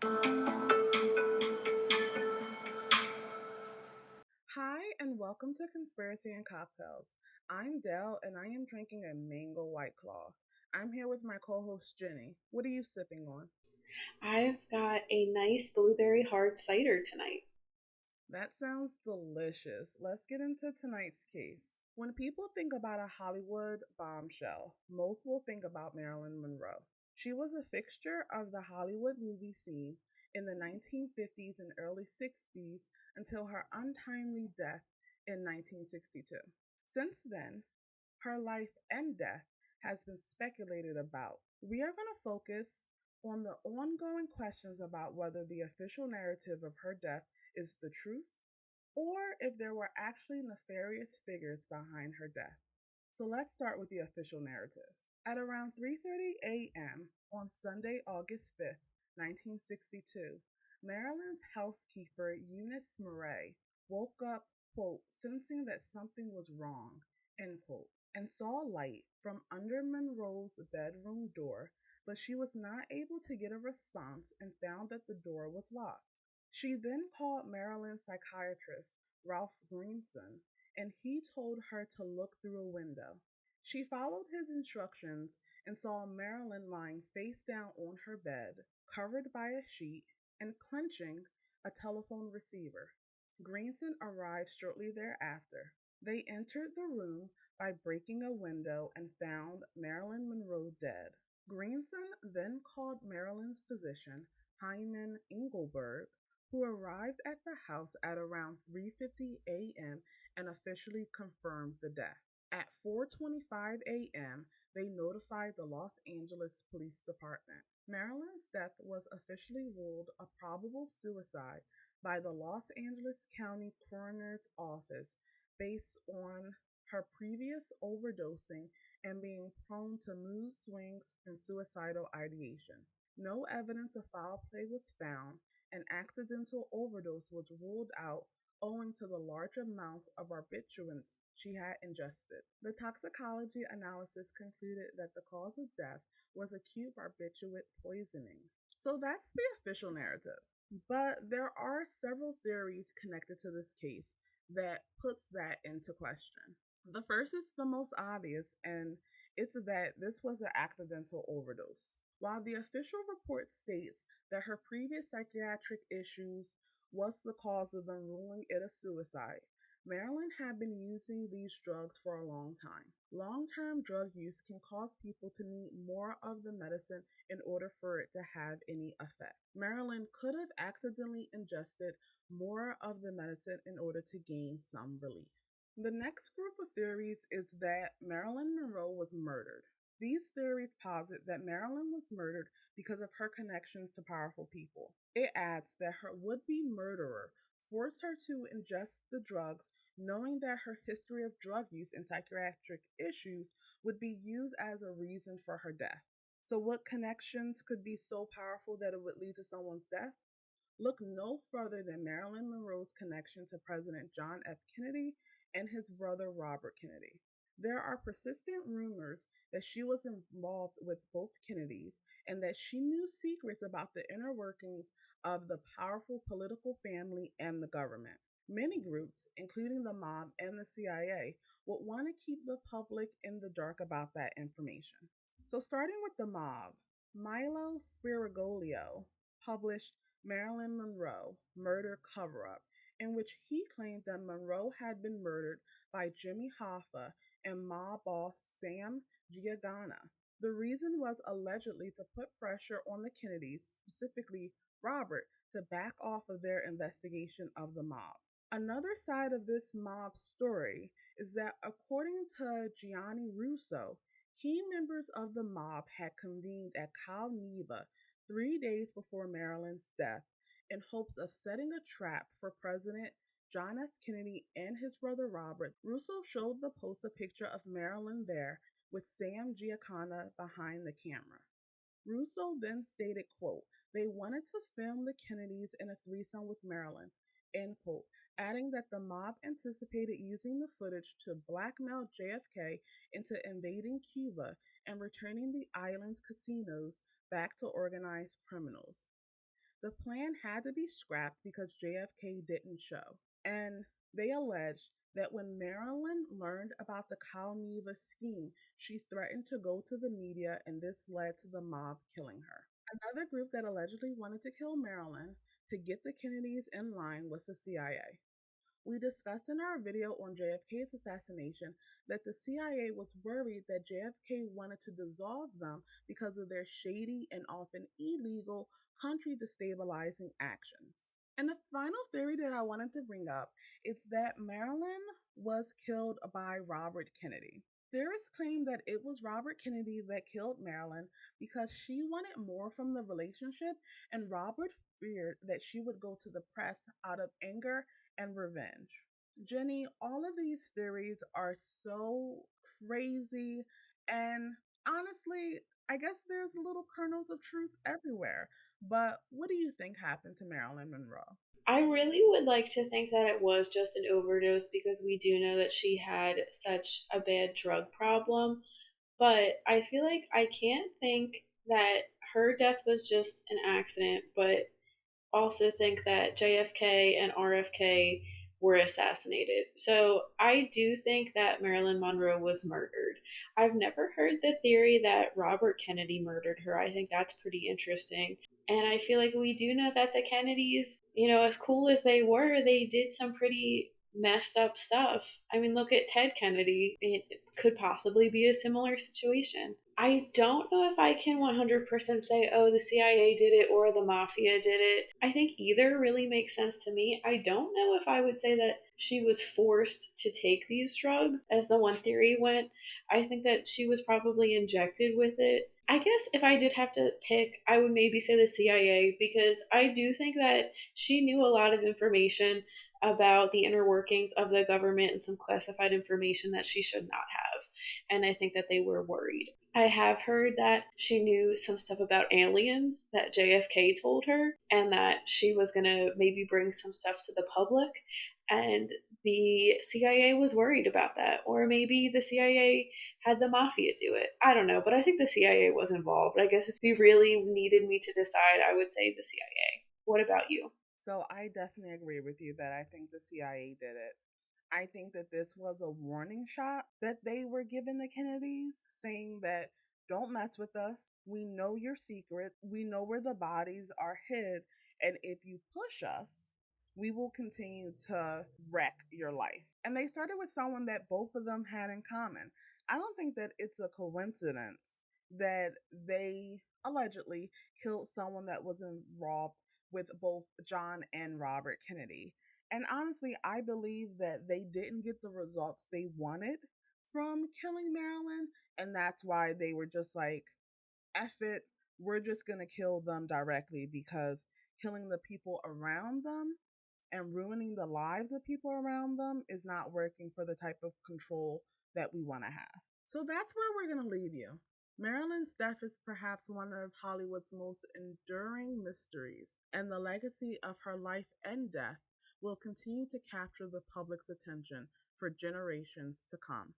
Hi, and welcome to Conspiracy and Cocktails. I'm Dell, and I am drinking a mango white claw. I'm here with my co host, Jenny. What are you sipping on? I've got a nice blueberry hard cider tonight. That sounds delicious. Let's get into tonight's case. When people think about a Hollywood bombshell, most will think about Marilyn Monroe. She was a fixture of the Hollywood movie scene in the 1950s and early 60s until her untimely death in 1962. Since then, her life and death has been speculated about. We are going to focus on the ongoing questions about whether the official narrative of her death is the truth or if there were actually nefarious figures behind her death. So let's start with the official narrative. At around 3:30 a.m. on Sunday, August 5th, 1962, Maryland's housekeeper Eunice Murray woke up, quote, sensing that something was wrong, end quote, and saw light from under Monroe's bedroom door, but she was not able to get a response and found that the door was locked. She then called Maryland's psychiatrist, Ralph Greenson, and he told her to look through a window. She followed his instructions and saw Marilyn lying face down on her bed, covered by a sheet and clenching a telephone receiver. Greenson arrived shortly thereafter. They entered the room by breaking a window and found Marilyn Monroe dead. Greenson then called Marilyn's physician, Hyman Engelberg, who arrived at the house at around 3:50 a.m. and officially confirmed the death. At 4:25 a.m., they notified the Los Angeles Police Department. Marilyn's death was officially ruled a probable suicide by the Los Angeles County Coroner's Office based on her previous overdosing and being prone to mood swings and suicidal ideation. No evidence of foul play was found, and accidental overdose was ruled out owing to the large amounts of barbiturates she had ingested. The toxicology analysis concluded that the cause of death was acute barbiturate poisoning. So that's the official narrative. But there are several theories connected to this case that puts that into question. The first is the most obvious, and it's that this was an accidental overdose. While the official report states that her previous psychiatric issues was the cause of them ruling it a suicide, Marilyn had been using these drugs for a long time. Long term drug use can cause people to need more of the medicine in order for it to have any effect. Marilyn could have accidentally ingested more of the medicine in order to gain some relief. The next group of theories is that Marilyn Monroe was murdered. These theories posit that Marilyn was murdered because of her connections to powerful people. It adds that her would be murderer forced her to ingest the drugs, knowing that her history of drug use and psychiatric issues would be used as a reason for her death. So, what connections could be so powerful that it would lead to someone's death? Look no further than Marilyn Monroe's connection to President John F. Kennedy and his brother Robert Kennedy. There are persistent rumors that she was involved with both Kennedys and that she knew secrets about the inner workings of the powerful political family and the government. Many groups, including the mob and the CIA, would want to keep the public in the dark about that information. So, starting with the mob, Milo Spiraglio published Marilyn Monroe Murder Cover Up, in which he claimed that Monroe had been murdered by Jimmy Hoffa and mob boss Sam Giancana. The reason was allegedly to put pressure on the Kennedys, specifically Robert, to back off of their investigation of the mob. Another side of this mob story is that, according to Gianni Russo, key members of the mob had convened at Cal Neva 3 days before Marilyn's death in hopes of setting a trap for President John F. Kennedy and his brother Robert. Russo showed the post a picture of Marilyn there with Sam Giancana behind the camera. Russo then stated, quote, they wanted to film the Kennedys in a threesome with Marilyn, end quote, adding that the mob anticipated using the footage to blackmail JFK into invading Cuba and returning the island's casinos back to organized criminals. The plan had to be scrapped because JFK didn't show. And they alleged that when Marilyn learned about the Calneva scheme, she threatened to go to the media, and this led to the mob killing her. Another group that allegedly wanted to kill Marilyn to get the Kennedys in line was the CIA. We discussed in our video on JFK's assassination that the CIA was worried that JFK wanted to dissolve them because of their shady and often illegal country destabilizing actions. And the final theory that I wanted to bring up is that Marilyn was killed by Robert Kennedy. Theorists claim that it was Robert Kennedy that killed Marilyn because she wanted more from the relationship, and Robert feared that she would go to the press out of anger and revenge. Jenny, all of these theories are so crazy, and honestly, I guess there's little kernels of truth everywhere. But what do you think happened to Marilyn Monroe? I really would like to think that it was just an overdose because we do know that she had such a bad drug problem. But I feel like I can't think that her death was just an accident, but also think that JFK and RFK were assassinated. So I do think that Marilyn Monroe was murdered. I've never heard the theory that Robert Kennedy murdered her. I think that's pretty interesting. And I feel like we do know that the Kennedys, as cool as they were, they did some pretty messed up stuff. I mean, look at Ted Kennedy. It could possibly be a similar situation. I don't know if I can 100% say, oh, the CIA did it or the mafia did it. I think either really makes sense to me. I don't know if I would say that she was forced to take these drugs, as the one theory went. I think that she was probably injected with it. I guess if I did have to pick, I would maybe say the CIA because I do think that she knew a lot of information about the inner workings of the government and some classified information that she should not have. And I think that they were worried. I have heard that she knew some stuff about aliens that JFK told her, and that she was going to maybe bring some stuff to the public. And the CIA was worried about that. Or maybe the CIA had the mafia do it. I don't know, but I think the CIA was involved. I guess if you really needed me to decide, I would say the CIA. What about you? So I definitely agree with you that I think the CIA did it. I think that this was a warning shot that they were giving the Kennedys, saying that don't mess with us. We know your secret. We know where the bodies are hid. And if you push us, we will continue to wreck your life. And they started with someone that both of them had in common. I don't think that it's a coincidence that they allegedly killed someone that was involved with both John and Robert Kennedy. And honestly, I believe that they didn't get the results they wanted from killing Marilyn. And that's why they were just like, F it, we're just going to kill them directly because killing the people around them and ruining the lives of people around them is not working for the type of control that we want to have. So that's where we're going to leave you. Marilyn's death is perhaps one of Hollywood's most enduring mysteries, and the legacy of her life and death will continue to capture the public's attention for generations to come.